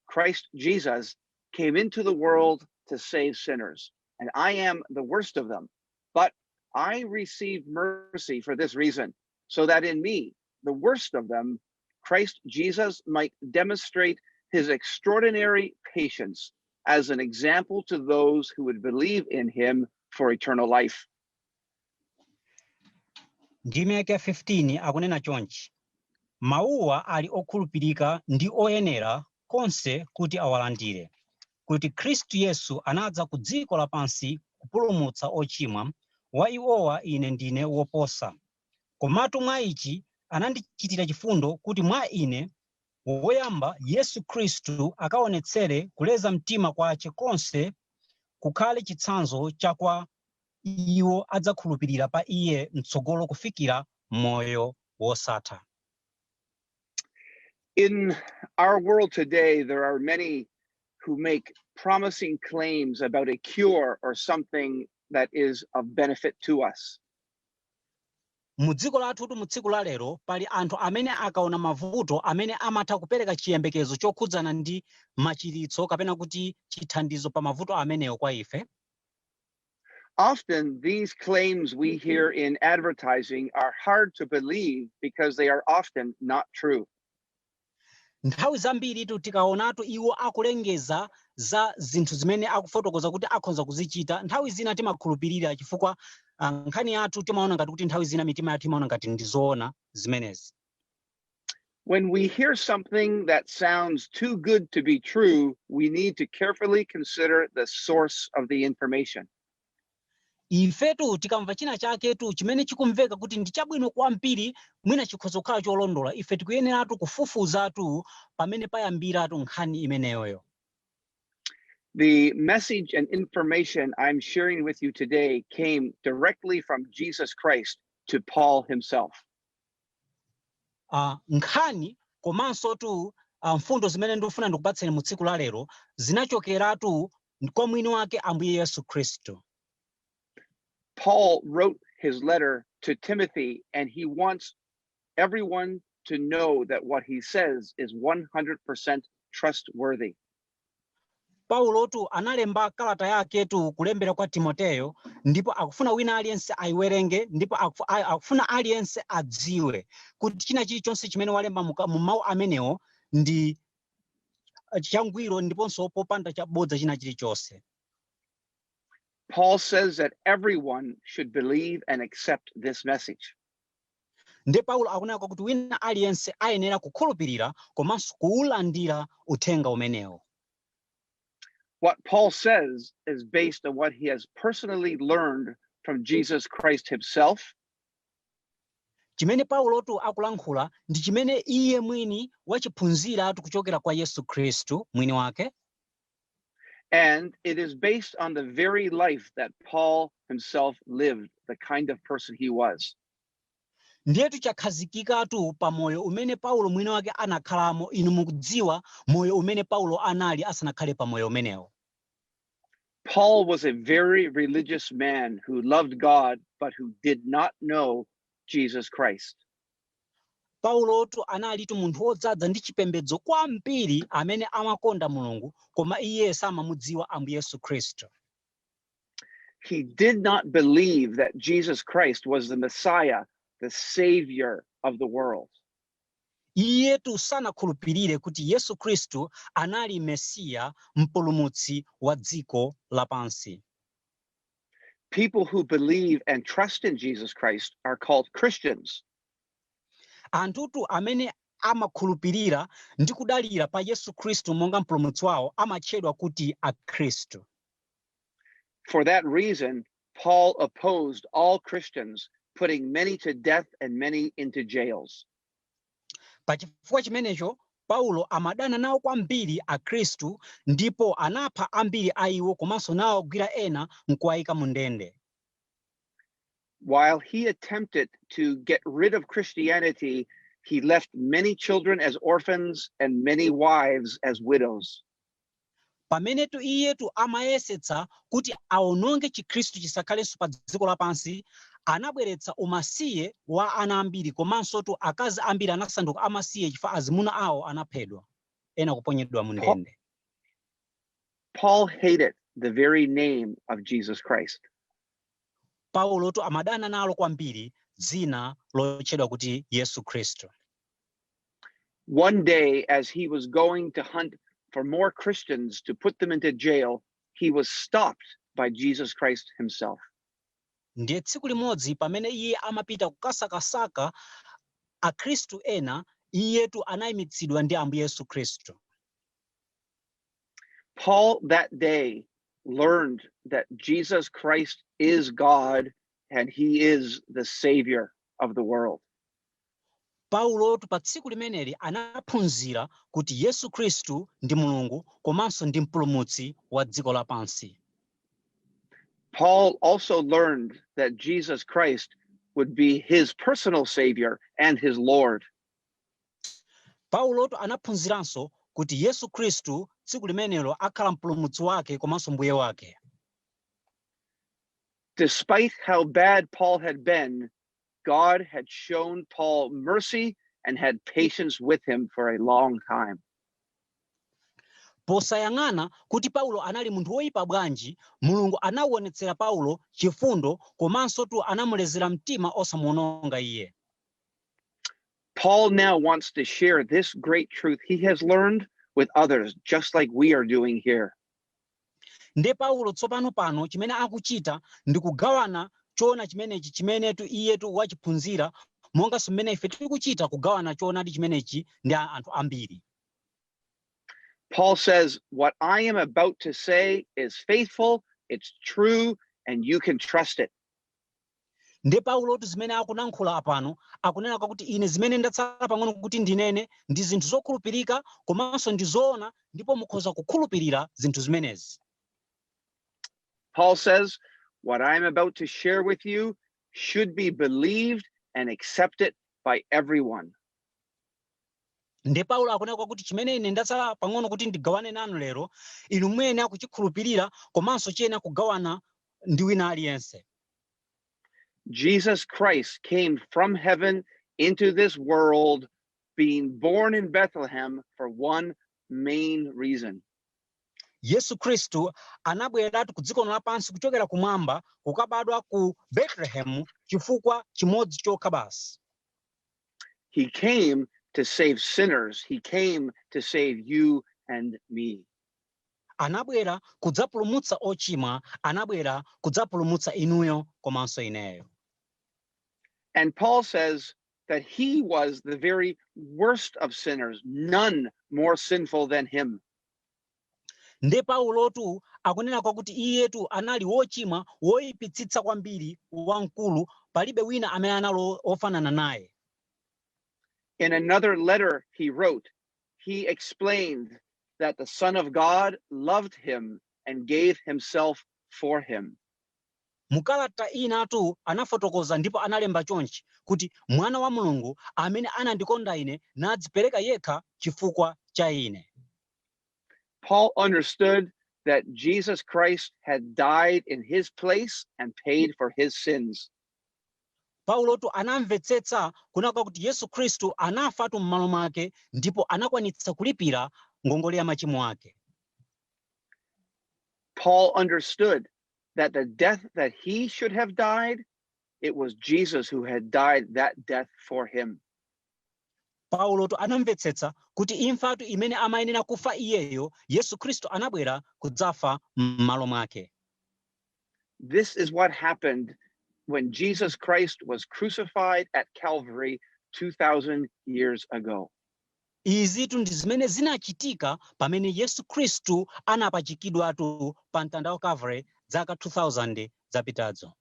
Christ Jesus, came into the world to save sinners, and I am the worst of them. But I received mercy for this reason, so that in me, the worst of them, Christ Jesus might demonstrate his extraordinary patience as an example to those who would believe in him for eternal life. Ndime yake 15 akunena chonchi. Mawuwa ali okhulupirika ndi oyenera konse kuti awalandire. Kuti Khristu Yesu anadza ku dziko lapansi kupulumutsa ochimwa, wa iwowa ine ndine woposa. Komatu mwa ichi anandichitira chifundo kuti mwa ine woyamba Yesu Khristu akaonetsere kuleza mtima kwace konse kukhale chitsanzo chakwa iwo adzakhulupirira pa iye mtsogolo kufikira moyo wosatha. In our world today, there are many who make promising claims about a cure or something that is of benefit to us. Mudziko lathu mu tsiku la lero pali anthu amene akaona mavuto amene amatha kupereka chiyembekezo chokhudzana ndi machiritso kapena kuti chithandizo pa mavuto amenewo kwa ife. Often these claims we hear in advertising are hard to believe because they are often not true. Nthawi zambiri tikaonatu iwo akulengeza za zinthu zimene akufotokoza kuti akhonza kuzichita, nthawi zina timakhulupirira chifukwa nkhani yathu timaona ngati kuti nthawi zina mitima yathu imaona ngati ndizoona zimenezi. When we hear something that sounds too good to be true, we need to carefully consider the source of the information. Ifetu tikamva china chaketu chimene chikumveka kuti ndi chabwino kwambiri mwina chikhozo kukhala cholondola, ife tikuyeneratu kufufuzatu pamene payambiratu nkhani imeneyoyo. The message and information I'm sharing with you today came directly from Jesus Christ to Paul himself. Nkhani komanso tu mfundo zimene ndikufuna ndikupatseni mu tsiku la lero zinachokeratu kwa mwini wake Ambuye Yesu Khristu. Paul wrote his letter to Timothy, and he wants everyone to know that what he says is 100% trustworthy. Paulo tu analemba kalata yake tu kulembera kwa Timoteyo, ndipo akufuna wina aliyense aiwerenge, ndipo akufuna aliyense adziwe kuti china chilichonse chimene walemba mu mawu amenewo ndi changwiro ndiponso popanda chabodza china chilichonse. Paul says that everyone should believe and accept this message. Nde Paulo akunena kuti wina aliyense ayenera kukhulupirira komanso kuulandira uthenga umenewo. What Paul says is based on what he has personally learned from Jesus Christ himself. Chimene Paulo tu akulankhula ndi chimene iye mwini wachiphunzira kuchokera kwa Yesu Khristu mwini wake. And it is based on the very life that Paul himself lived, the kind of person he was. Ndiyetu chakhazikikatu pa moyo umene Paulo mwini wake anakhalamo. Inu mukudziwa moyo umene Paulo anali asanakhale pa moyo umenewo. Paul was a very religious man who loved God but who did not know Jesus Christ. Paulo tu analitu munthu wodzaza ndi chipembedzo kwambiri amene amakonda Mulungu koma iye samamudziwa Ambuye Yesu Khristu. He did not believe that Jesus Christ was the Messiah, the Savior of the world. Iye tu sanakhulupirire kuti Yesu Khristu anali Mesiya, mpulumutsi wa dziko lapansi. People who believe and trust in Jesus Christ are called Christians. Anthutu amene amakhulupirira ndi kudalira pa Yesu Khristu monga mpulumutsi wawo amatchedwa kuti akhristu. For that reason, Paul opposed all Christians, putting many to death and many into jails. Pachifukwa chimenecho Paulo amadana nawo kwambiri akhristu ndipo anapha ambiri a iwo komanso nawo gwira ena nkuwayika mu ndende. While he attempted to get rid of Christianity, he left many children as orphans and many wives as widows. Pamenetu iyetu amayesetsa kuti aononge chikhristu chisakhalenso pa dziko lapansi, anabweretsa umasiye wa ana ambiri komanso tu akazi ambiri anasanduka amasiye chifukwa azimuna awo anaphedwa. ena kuponyedwa mu Paul, ndende. Paul hated the very name of Jesus Christ. Paulotu amadana nalo kwambiri dzina lotchedwa kuti Yesu Khristu. One day, as he was going to hunt for more Christians to put them into jail, he was stopped by Jesus Christ himself. Ndiye tsiku limodzi pamene iye amapita kukasakasaka akhristu ena, iyetu anayimitsidwa ndi Ambuye Yesu Khristu. Paul that day learned that Jesus Christ is God and he is the Savior of the world. Paulotu pa tsiku limeneli anaphunzira kuti Yesu Khristu ndi Mulungu komanso ndi mpulumutsi wa dziko lapansi. Paul also learned that Jesus Christ would be his personal Savior and his Lord. Paulotu anaphunziranso kuti Yesu Khristu tsiku limenelo akhala mpulumutsi wake komanso mbuye wake. Despite how bad Paul had been, God had shown Paul mercy and had patience with him for a long time. Posayang'ana kuti Paulo anali munthu woyipa bwanji, Mulungu anaonetsera Paulo chifundo komanso tu anamulezera mtima osamuononga iye. Paul now wants to share this great truth he has learned with others, just like we are doing here. Nde Paulo tsopano pano chimene akuchita ndi kugawana choona chimenechi chimenetu iyetu wachiphunzira, monga mmene ife tikuchita kugawana choonadi chimenechi ndi anthu ambiri. Paul says, what I am about to say is faithful, it's true, and you can trust it. Nde Paulotu zimene akulankhula apano akunena kuti ine zimene ndatsala pang'ono kuti ndinene ndi zinthu zokhulupirika komanso ndi zoona ndipo mukhoza kukhulupirira zinthu zimenezi. Paul says, what I'm about to share with you should be believed and accepted by everyone. Nde Paulo akunena kuti chimene ine ndatsala pang'ono kuti ndigawane nanu lero, inu mwene akuchikhulupirira komanso chena kugawana ndi wina aliyense. Jesus Christ came from heaven into this world, being born in Bethlehem for one main reason. Yesu Khristu anabweratu ku dziko lapansi kuchokera kumwamba kukabadwa ku Bethlehem chifukwa chimodzi chokha basi. He came to save sinners. He came to save you and me. Anabwera kudzapulumutsa ochimwa, anabwera kudzapulumutsa inuyo komanso ineyo. And Paul says that he was the very worst of sinners, none more sinful than him. Nde Paulotu akunena kwakuti iyetu anali wochimwa woyipitsitsa kwambiri wamkulu, palibe wina amene analo ofanana naye. In another letter he wrote, he explained that the Son of God loved him and gave himself for him. Mukalata inatu anafotokoza ndipo analemba chonchi kuti mwana wa Mulungu amene anandikonda ine nadzipereka yekha chifukwa cha ine. Paul understood that Jesus Christ had died in his place and paid for his sins. Paulotu anamvetsetsa kunaka kuti Yesu Khristu anafatu m'malo mwake ndipo anakwanitsa kulipira ngongole ya machimo ake. Paul understood that the death that he should have died, it was Jesus who had died that death for him. Paulotu anamvetsetsa kuti imfatu imene amayenera kufa iyeyo, Yesu Khristu anabwera kudzafa m'malo mwake. This is what happened when Jesus Christ was crucified at Calvary 2,000 years ago. Izitu ndi zimene zinachitika pamene Yesu Khristu anapachikidwatu pa mtanda wa Calvary zaka 2000 zapitazo.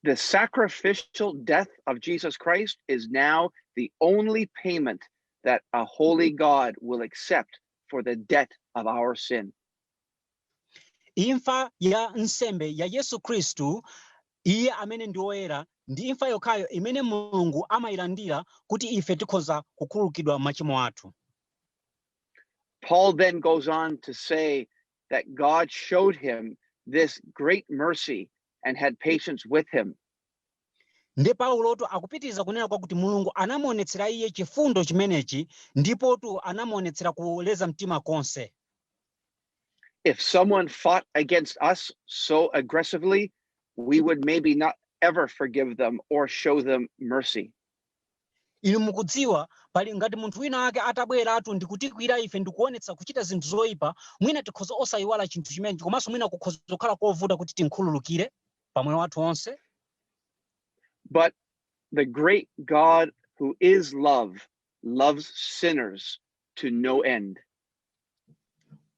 The sacrificial death of Jesus Christ is now the only payment that a holy God will accept for the debt of our sin. Imfa ya nsembe ya Yesu Khristu, iye amene ndi woyera, ndi imfa yokhayo imene Mulungu amayilandira kuti ife tikhoza kukhululukidwa machimo athu. Paul then goes on to say that God showed him this great mercy and had patience with him. Nde Paulotu akupitiriza kunena kwa kuti Mulungu anamuonetsera iye chifundo chimenechi ndipo tu anamuonetsera kuleza mtima konse. If someone fought against us so aggressively, we would maybe not ever forgive them or show them mercy. Inu mukudziwa pali ngati munthu wina wake atabweratu ndikutikwira ife ndikuonetsa kuchita zinthu zoyipa, mwina tikhoza osayiwala chinthu chimenechi komanso mwina kukhoza kukhala kovuta kuti tinkhululukire pamoyo wathu onse. But the great God who is love loves sinners to no end.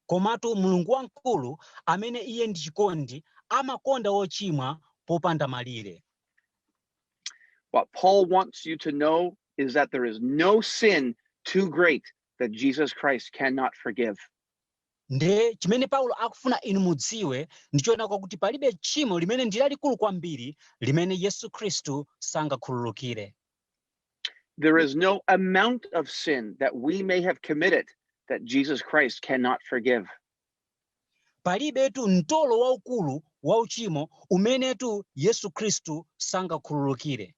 Komatu Mulungu wamkulu amene iye ndi chikondi amakonda wochimwa popanda malire. What Paul wants you to know is that there is no sin too great that Jesus Christ cannot forgive. Nde chimene Paulo akufuna inu mudziwe ndichoona kuti palibe tchimo limene ndi lalikulu kwambiri limene Yesu Khristu sangakhululukire. There is no amount of sin that we may have committed that Jesus Christ cannot forgive. Palibetu mtolo waukulu wa uchimo umenetu Yesu Khristu sangakhululukire.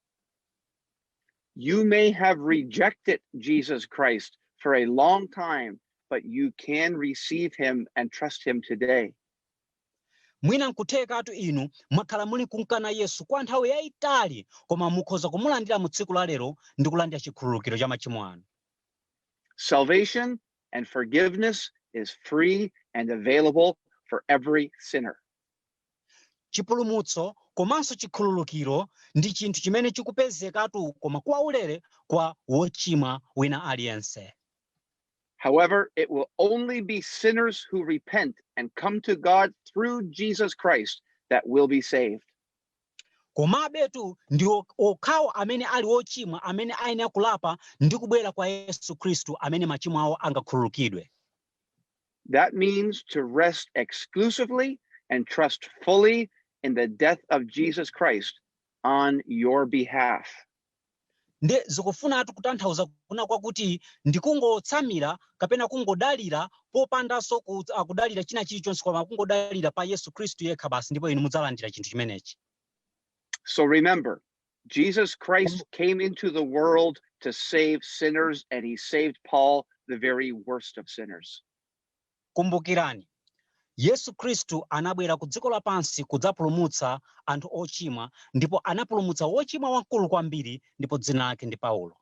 You may have rejected Jesus Christ for a long time, but you can receive him and trust him today. Mwina nkuthekatu inu mwakhala muli kunkana Yesu kwa nthawi yayitali koma mukhoza kumulandira mu tsiku la lero ndi kulandira chikhululukiro cha machimo anu. Salvation and forgiveness is free and available for every sinner. Chipulumutso komanso chikhululukiro ndi chinthu chimene chikupezekatu koma kwa ulere kwa wochimwa wina aliyense. However, it will only be sinners who repent and come to God through Jesus Christ that will be saved. Komabetu ndi okhawo amene ali wochimwa amene ayenera kulapa ndi kubwera kwa Yesu Khristu amene machimo awo angakhululukidwe. That means to rest exclusively and trust fully in the death of Jesus Christ on your behalf. Nde zikufunatu kutanthauza kuna kwakuti ndikungotsamira kapena kungodalira popandanso kudalira china chilichonse koma kungodalira pa Yesu Khristu yekha basi ndipo inu mudzalandira chinthu chimenechi. So remember, Jesus Christ came into the world to save sinners, and he saved Paul, the very worst of sinners. Kumbukirani, Yesu Khristu anabwera ku dziko lapansi kudzapulumutsa anthu ochimwa ndipo anapulumutsa wochimwa wamkulu kwambiri ndipo dzina lake ndi Paulo.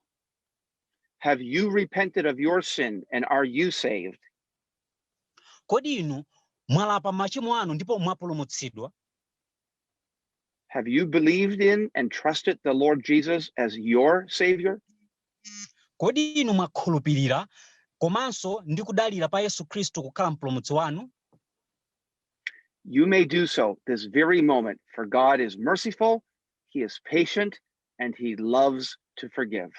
Have you repented of your sin and are you saved? Kodi inu mwalapa machimo anu ndipo mwapulumutsidwa? Have you believed in and trusted the Lord Jesus as your Savior? Kodi inu mwakhulupirira komanso ndi kudalira pa Yesu Khristu kukhala mpulumutsi wanu? You may do so this very moment, for God is merciful, he is patient, and he loves to forgive.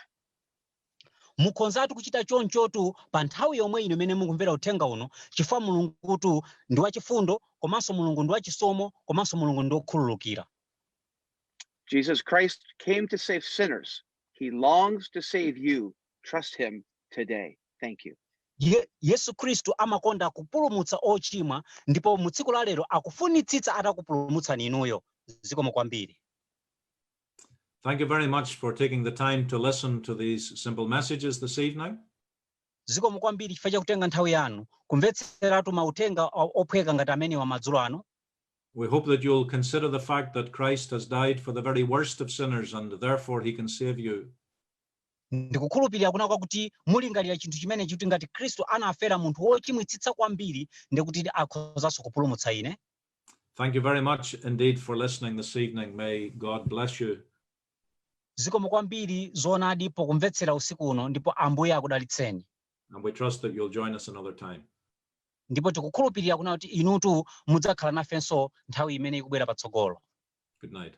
Mukhonzatu kuchita chonchotu pa nthawi yomwe inu imene mukumvera uthenga uno chifukwa Mulungutu ndi wachifundo komanso Mulungu ndi wachisomo komanso Mulungu ndi wokhululukira. Jesus Christ came to save sinners. He longs to save you. Trust him today. Thank you. Yesu Khristu amakonda kupulumutsa ochimwa ndipo mu tsiku la lero akufunitsitsa atakupulumutsani inuyo. Zikomo kwambiri. Thank you very much for taking the time to listen to these simple messages this evening. Zikomo kwambiri chifukwa chakutenga nthawi yanu kumvetseratu mauthenga ophweka ngati amene wa madzulo ano. We hope that you'll consider the fact that Christ has died for the very worst of sinners and therefore he can save you. Ndikukhulupirira kuna kwakuti mulingalira chinthu chimene chikuti ngati Khristu anafera munthu wochimwitsitsa kwambiri ndikuti akhozanso kupulumutsa ine. Thank you very much indeed for listening this evening. May God bless you. Zikomo kwambiri zoonadi pokumvetsera usiku uno ndipo Ambuye akudalitseni. And we trust that you'll join us another time. Ndipo tikukhulupirira kuna kuti inutu mudzakhala nafenso nthawi imene ikubwera patsogolo. Good night.